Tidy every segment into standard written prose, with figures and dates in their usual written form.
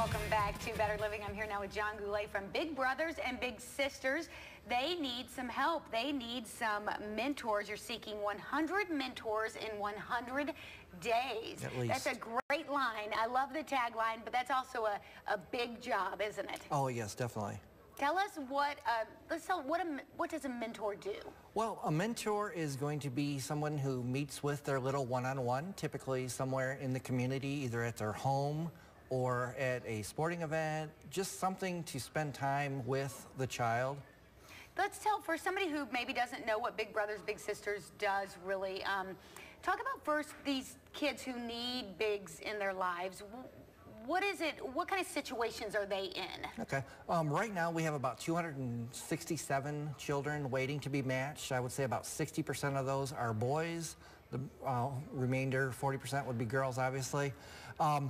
Welcome back to Better Living. I'm here now with John Goulet from Big Brothers and Big Sisters. They need some help. They need some mentors. You're seeking 100 mentors in 100 days. At least. That's a great line. I love the tagline, but that's also a big job, isn't it? Oh, yes, definitely. Tell us what does a mentor do? Well, a mentor is going to be someone who meets with their little one-on-one, typically somewhere in the community, either at their home or at a sporting event, just something to spend time with the child. Let's tell, for somebody who maybe doesn't know what Big Brothers Big Sisters does really, talk about first these kids who need bigs in their lives. What is it? What kind of situations are they in? Okay. Right now we have about 267 children waiting to be matched. I would say about 60% of those are boys. The remainder, 40%, would be girls, obviously.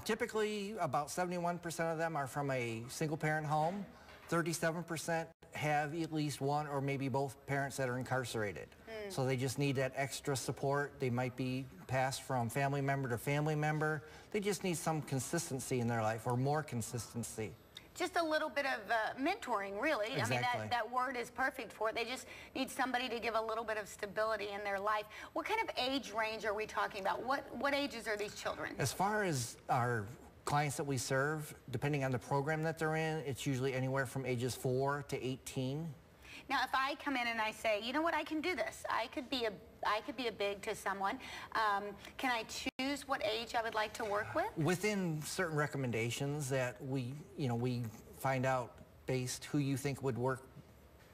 Typically, about 71% of them are from a single-parent home. 37% have at least one or maybe both parents that are incarcerated. So they just need that extra support. They might be passed from family member to family member. They just need some consistency in their life, or more consistency. Just a little bit of mentoring, really. Exactly. I mean, that word is perfect for it. They just need somebody to give a little bit of stability in their life. What kind of age range are we talking about? What ages are these children? As far as our clients that we serve, depending on the program that they're in, it's usually anywhere from ages 4 to 18. Now, if I come in and I say, you know what, I can do this. I could be a big to someone. Can I choose what age I would like to work with? Within certain recommendations that we find out based who you think would work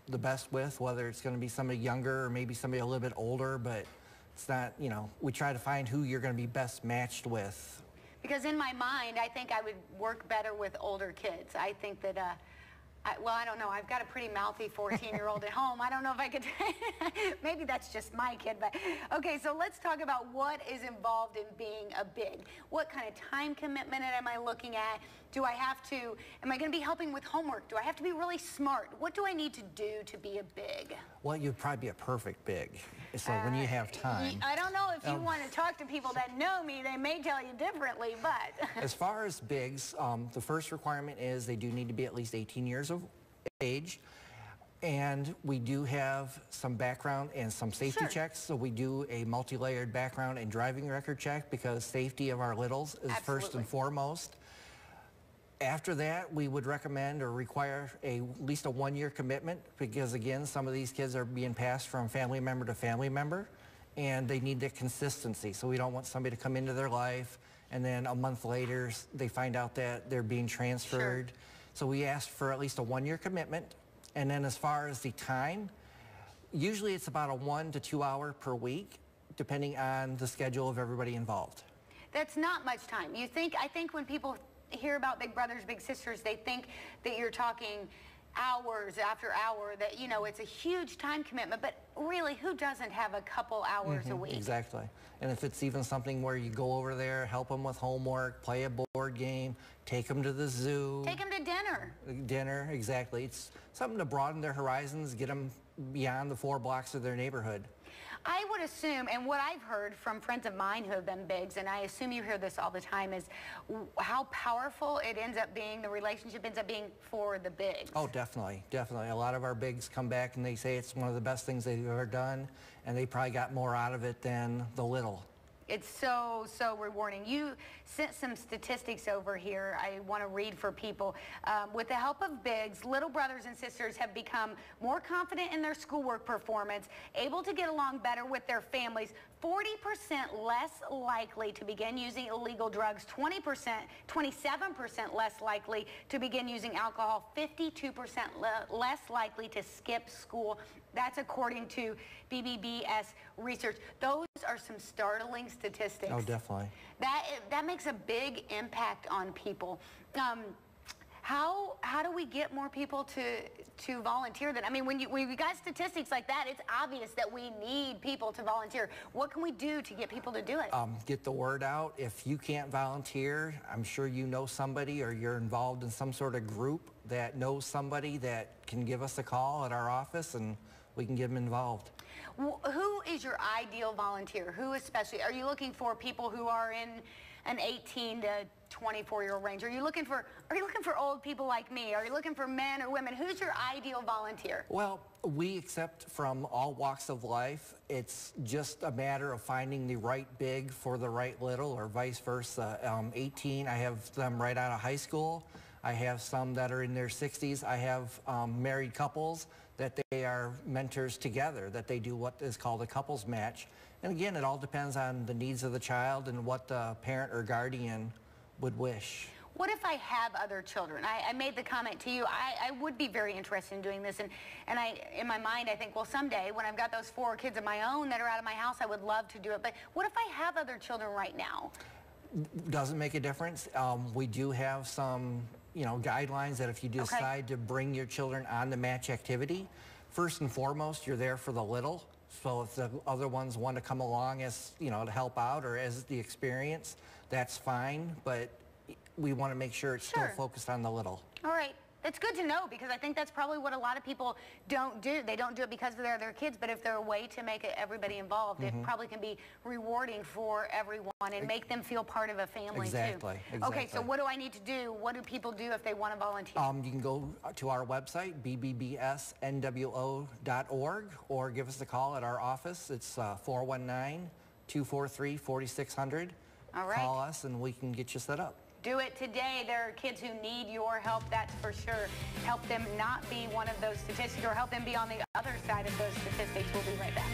the best with, whether it's going to be somebody younger or maybe somebody a little bit older, but it's not, we try to find who you're going to be best matched with. Because in my mind, I think I would work better with older kids. I think that, well, I don't know. I've got a pretty mouthy 14-year-old at home. I don't know if I could, maybe that's just my kid, but okay, so let's talk about what is involved in being a big. What kind of time commitment am I looking at? Do I have to, am I going to be helping with homework? Do I have to be really smart? What do I need to do to be a big? Well, you'd probably be a perfect big, so when you have time. I don't know if you want to talk to people that know me, they may tell you differently, but. As far as bigs, the first requirement is they do need to be at least 18 years of age. And we do have some background and some safety checks. So we do a multi-layered background and driving record check because safety of our littles is first and foremost. After that, we would recommend or require at least a 1-year commitment because, again, some of these kids are being passed from family member to family member, and they need that consistency. So we don't want somebody to come into their life and then a month later they find out that they're being transferred. So we ask for at least a 1-year commitment. And then as far as the time, usually it's about a 1 to 2 hour per week, depending on the schedule of everybody involved. That's not much time. I think when people hear about Big Brothers, Big Sisters, they think that you're talking hours after hour, that, it's a huge time commitment, but really, who doesn't have a couple hours a week? Exactly. And if it's even something where you go over there, help them with homework, play a board game, take them to the zoo. Take them to dinner. Dinner, exactly. It's something to broaden their horizons, get them beyond the 4 blocks of their neighborhood. I would assume, and what I've heard from friends of mine who have been bigs, and I assume you hear this all the time, is how powerful it ends up being, the relationship ends up being for the bigs. Oh, definitely, definitely. A lot of our bigs come back and they say it's one of the best things they've ever done, and they probably got more out of it than the little. It's so, so rewarding. You sent some statistics over here I want to read for people. With the help of bigs, little brothers and sisters have become more confident in their schoolwork performance, able to get along better with their families, 40% less likely to begin using illegal drugs, 27% less likely to begin using alcohol, 52% less likely to skip school. That's according to BBBS research. Those are some startling statistics. Oh, definitely. That makes a big impact on people. How do we get more people to volunteer? That, I mean, when you got statistics like that, it's obvious that we need people to volunteer. What can we do to get people to do it? Get the word out. If you can't volunteer, I'm sure you know somebody or you're involved in some sort of group that knows somebody that can give us a call at our office and we can get them involved. Who is your ideal volunteer? Who especially? Are you looking for people who are in an 18 to 24-year-old range? Are you looking for old people like me? Are you looking for men or women? Who's your ideal volunteer? Well, we accept from all walks of life. It's just a matter of finding the right big for the right little, or vice versa. 18, I have them right out of high school. I have some that are in their 60s. I have married couples that they are mentors together, that they do what is called a couples match. And again, it all depends on the needs of the child and what the parent or guardian would wish. What if I have other children? I made the comment to you, I would be very interested in doing this, and in my mind I think, well, someday when I've got those 4 kids of my own that are out of my house, I would love to do it. But what if I have other children right now? Doesn't make a difference. We do have some, guidelines that if you decide to bring your children on the match activity, first and foremost, you're there for the little. So if the other ones want to come along as, to help out or as the experience, that's fine. But we want to make sure it's still focused on the little. All right. That's good to know, because I think that's probably what a lot of people don't do. They don't do it because they're their kids, but if there's a way to make everybody involved, it probably can be rewarding for everyone and make them feel part of a family too. Exactly. Okay, so what do I need to do? What do people do if they want to volunteer? You can go to our website, bbbsnwo.org, or give us a call at our office. It's 419-243-4600. All right. Call us and we can get you set up. Do it today. There are kids who need your help, that's for sure. Help them not be one of those statistics, or help them be on the other side of those statistics. We'll be right back.